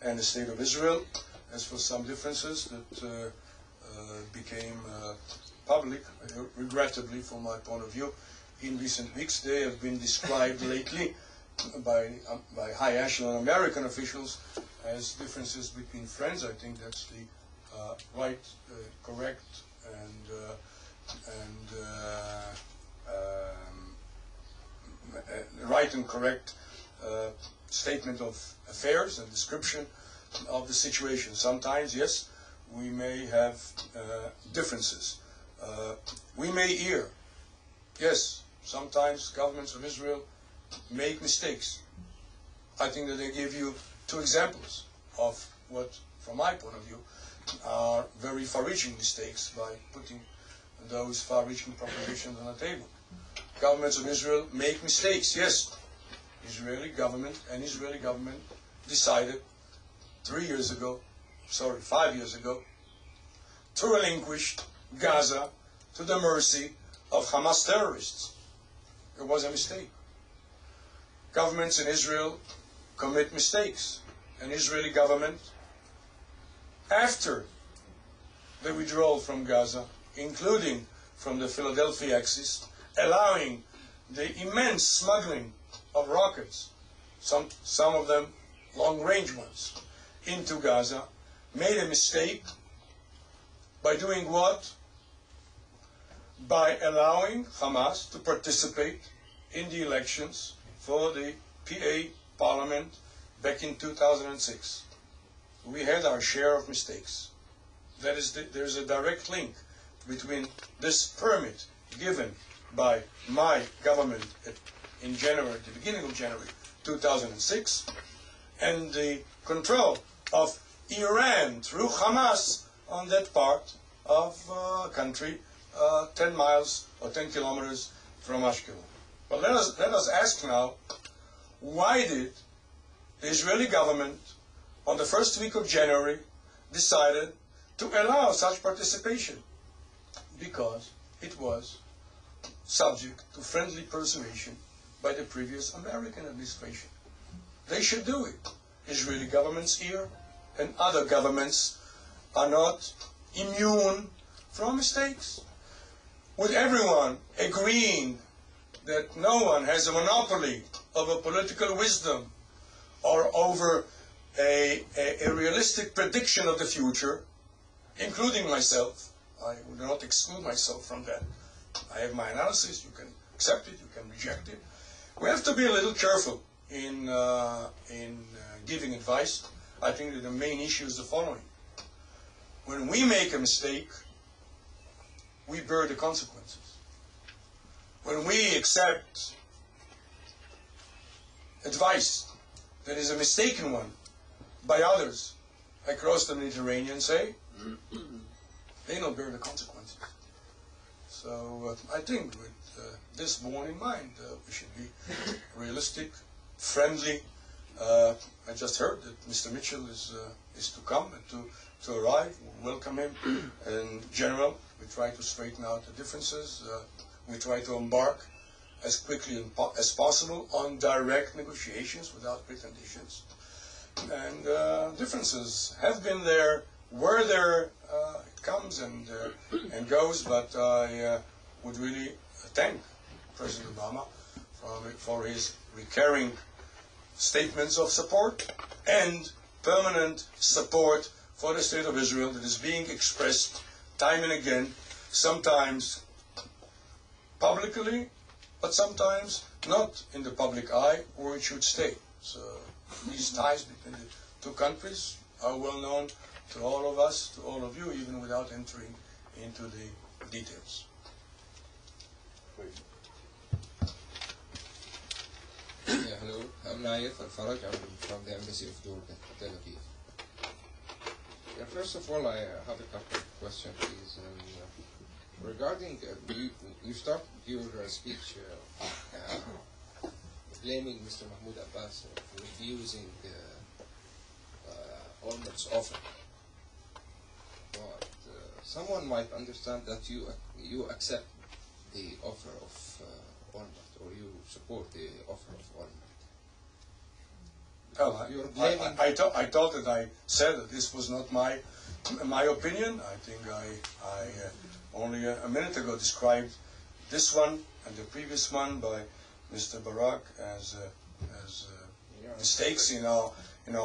and the State of Israel. As for some differences that became public, regrettably from my point of view, in recent weeks, they have been described lately by high echelon American officials as differences between friends. I think that's the right, correct, right and correct statement of affairs and description of the situation. Sometimes, yes, we may have differences. We may err. Yes, sometimes governments of Israel make mistakes. I think that they gave you two examples of what, from my point of view, are very far-reaching mistakes by putting those far-reaching propositions on the table. Governments of Israel make mistakes, yes. Israeli government decided 5 years ago, to relinquish Gaza to the mercy of Hamas terrorists. It was a mistake. Governments in Israel commit mistakes. An Israeli government, after the withdrawal from Gaza, including from the Philadelphia Axis, allowing the immense smuggling of rockets, some of them long-range ones, into Gaza, made a mistake by doing what? By allowing Hamas to participate in the elections for the PA Parliament back in 2006. We had our share of mistakes. There's a direct link between this permit given by my government in January, the beginning of January 2006, and the control of Iran through Hamas on that part of country 10 miles or 10 kilometers from Ashkelon. But let us ask now, why did the Israeli government on the first week of January decided to allow such participation? Because it was subject to friendly persuasion by the previous American administration. They should do it. Israeli government's here and other governments are not immune from mistakes. With everyone agreeing that no one has a monopoly of a political wisdom or over a realistic prediction of the future, including myself, I would not exclude myself from that. I have my analysis, you can accept it, you can reject it. We have to be a little careful in giving advice. I think that the main issue is the following. When we make a mistake, we bear the consequences. When we accept advice that is a mistaken one by others across the Mediterranean, say, they don't bear the consequences. So I think with this borne in mind, we should be realistic, friendly. I just heard that Mr. Mitchell is to come and to arrive. We'll welcome him. In general, we try to straighten out the differences. We try to embark as quickly as possible on direct negotiations without preconditions. And differences have been there, were there, it comes and goes, but I would really thank President Obama for his recurring statements of support and permanent support for the State of Israel that is being expressed time and again, sometimes publicly, but sometimes not in the public eye where it should stay. So these ties between the two countries are well known to all of us, to all of you, even without entering into the details. Yeah, hello, I'm Naif Al-Faraj. I'm from the Embassy of Jordan, Tel Aviv. Yeah, first of all, I have a couple of questions, please. Regarding, you started your speech blaming Mr. Mahmoud Abbas for refusing Olmert's offer. But someone might understand that you accept the offer of Olmert, or you support the offer of Olmert. I thought that I said that this was not my opinion. I think I only a minute ago described this one and the previous one by Mr. Barak as mistakes in our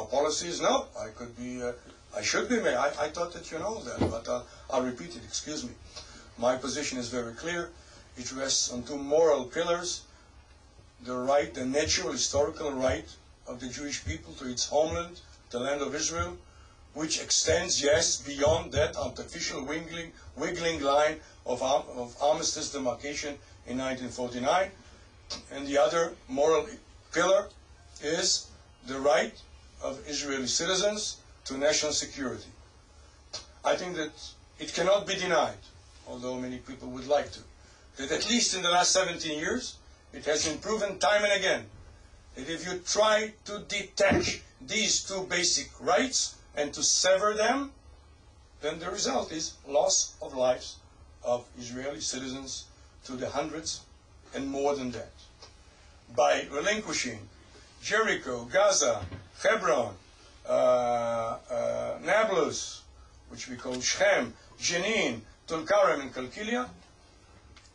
policies. No, I could be. I should be. I thought that you know that, but I'll repeat it. Excuse me. My position is very clear. It rests on two moral pillars: the right, the natural, historical right of the Jewish people to its homeland, the land of Israel, which extends, yes, beyond that artificial wiggling line of armistice demarcation in 1949. And the other moral pillar is the right of Israeli citizens to national security. I think that it cannot be denied, although many people would like to, that at least in the last 17 years, it has been proven time and again that if you try to detach these two basic rights and to sever them, then the result is loss of lives of Israeli citizens to the hundreds and more than that. By relinquishing Jericho, Gaza, Hebron, Nablus, which we call Shechem, Jenin, Tulkarem, and Kalkilia,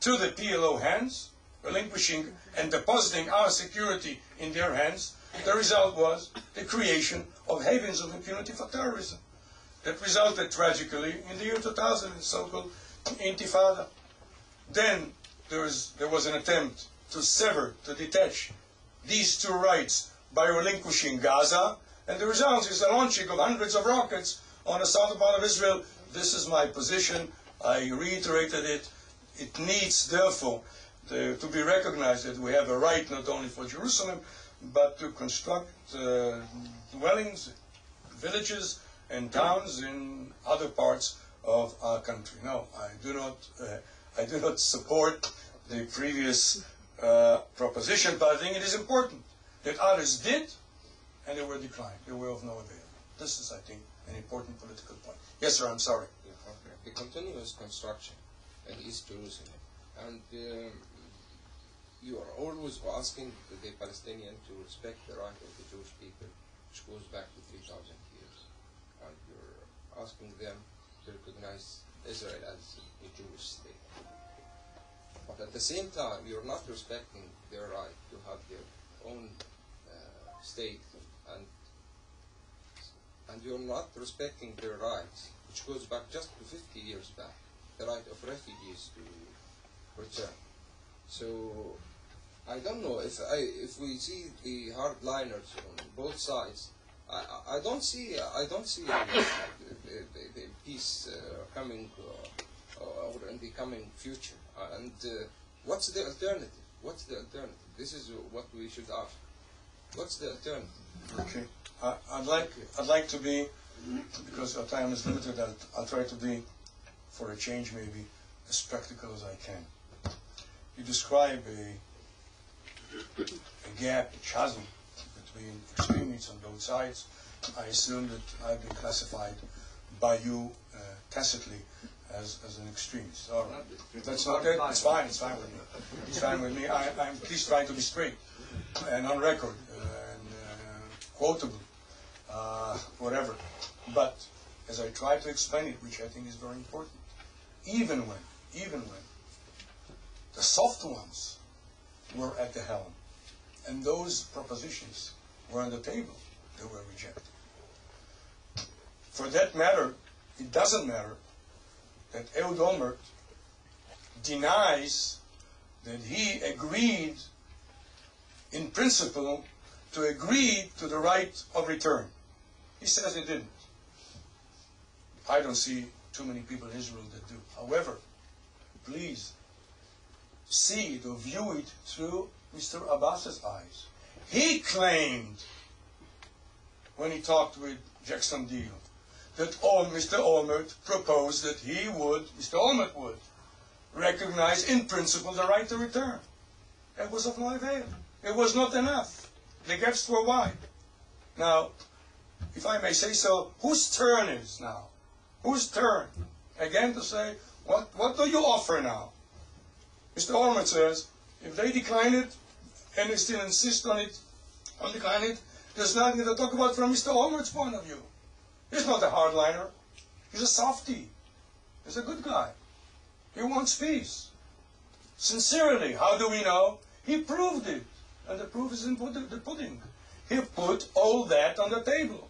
to the PLO hands, relinquishing and depositing our security in their hands, the result was the creation of havens of impunity for terrorism that resulted tragically in the year 2000 in so-called Intifada. Then there was an attempt to sever, to detach these two rights by relinquishing Gaza, and the result is the launching of hundreds of rockets on the southern part of Israel. This is my position. I reiterated it. It needs, therefore, to be recognized that we have a right not only for Jerusalem, but to construct dwellings, villages, and towns in other parts of our country. No, I do not I do not support the previous proposition, but I think it is important that others did, and they were declined. They were of no avail. This is, I think, an important political point. Yes, sir, I'm sorry. The continuous construction in East Jerusalem, and you are always asking the Palestinians to respect the right of the Jewish people, which goes back to 3,000 years, and you're asking them to recognize Israel as a Jewish state. But at the same time, you're not respecting their right to have their own state, and you're not respecting their rights, which goes back just to 50 years back, the right of refugees to return. So I don't know if we see the hardliners on both sides. I don't see the peace coming or in the coming future. And what's the alternative? What's the alternative? This is what we should ask. What's the alternative? Okay. I'd like to be, because our time is limited, I'll try to be, for a change maybe, as practical as I can. You describe a gap, a chasm between extremists on both sides. I assume that I've been classified by you tacitly as an extremist. All right. That's not it. It's fine. It's fine with me. It's fine with me. I'm please trying to be straight and on record and quotable, whatever. But as I try to explain it, which I think is very important, even when the soft ones were at the helm and those propositions were on the table, they were rejected. For that matter, it doesn't matter that Ehud Olmert denies that he agreed in principle to agree to the right of return. He says he didn't. I don't see too many people in Israel that do. However, please see it or view it through Mr. Abbas's eyes. He claimed, when he talked with Jackson Diehl, that Mr. Olmert proposed that Mr. Olmert would, recognize in principle the right to return. It was of no avail. It was not enough. The gaps were wide. Now, if I may say so, whose turn is now? Whose turn? Again to say, what do you offer now? Mr. Olmert says, if they decline it, and they still insist on declining it, there's nothing to talk about from Mr. Olmert's point of view. He's not a hardliner. He's a softie. He's a good guy. He wants peace. Sincerely, how do we know? He proved it. And the proof is in the pudding. He put all that on the table.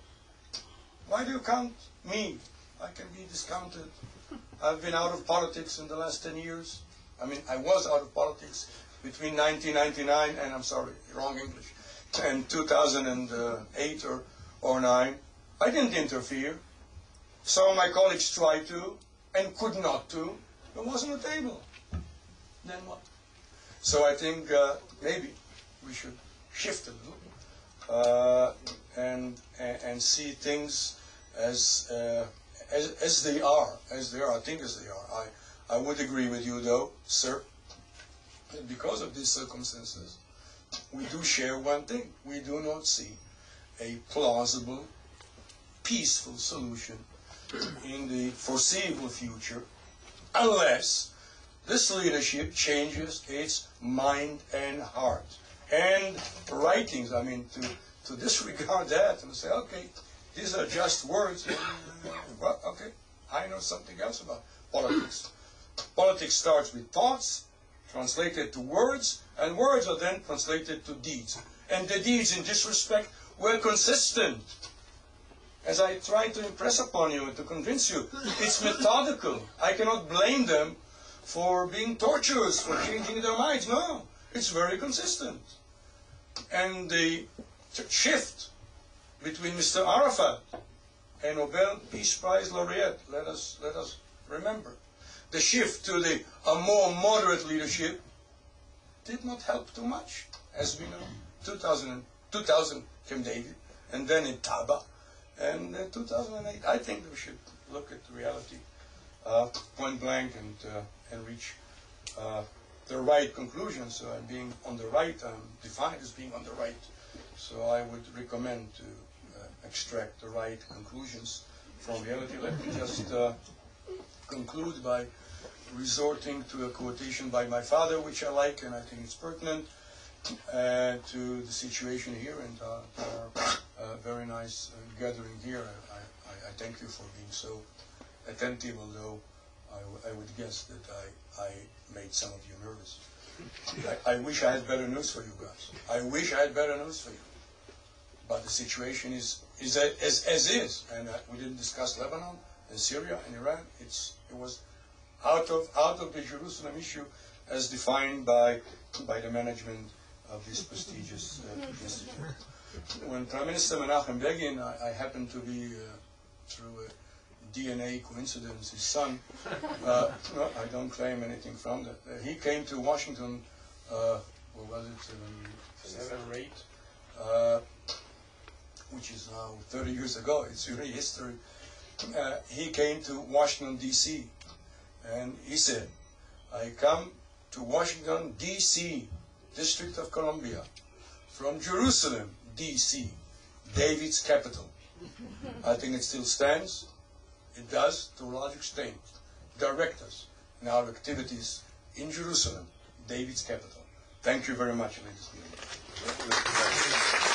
Why do you count me? I can be discounted. I've been out of politics in the last 10 years. I mean, I was out of politics between 1999 and, I'm sorry, wrong English, and 2008 or 9. I didn't interfere. Some of my colleagues tried to and could not to. It wasn't on the table. Then what? So I think maybe we should shift a little and see things as they are, I think as they are. I would agree with you, though, sir, that because of these circumstances, we do share one thing. We do not see a plausible, peaceful solution in the foreseeable future unless this leadership changes its mind and heart. And writings, I mean, to disregard that and say, okay, these are just words. Well, okay, I know something else about politics. Politics starts with thoughts, translated to words, and words are then translated to deeds. And the deeds in this respect were consistent. As I try to impress upon you and to convince you, it's methodical. I cannot blame them for being torturous, for changing their minds. No, it's very consistent. And the shift between Mr. Arafat and Nobel Peace Prize laureate, let us remember, the shift to a more moderate leadership did not help too much, as we know. 2000 Camp David, and then in Taba, and 2008. I think we should look at reality point blank and reach the right conclusions. So I'm being on the right. I'm defined as being on the right. So I would recommend to extract the right conclusions from reality. Let me just conclude by resorting to a quotation by my father, which I like and I think it's pertinent to the situation here and our very nice gathering here. I thank you for being so attentive, although I would guess that I made some of you nervous. I wish I had better news for you guys. I wish I had better news for you. But the situation is as is, and we didn't discuss Lebanon and Syria and Iran. It was out of the Jerusalem issue as defined by the management of this prestigious institute. When Prime Minister Menachem Begin, I happened to be through a DNA coincidence, his son. No, I don't claim anything from that. He came to Washington. What was it? 7 or 8. Which is now 30 years ago. It's really history. He came to Washington, D.C., and he said, I come to Washington, D.C., District of Columbia, from Jerusalem, D.C., David's capital. I think it still stands. It does, to a large extent, direct us in our activities in Jerusalem, David's capital. Thank you very much, ladies and gentlemen.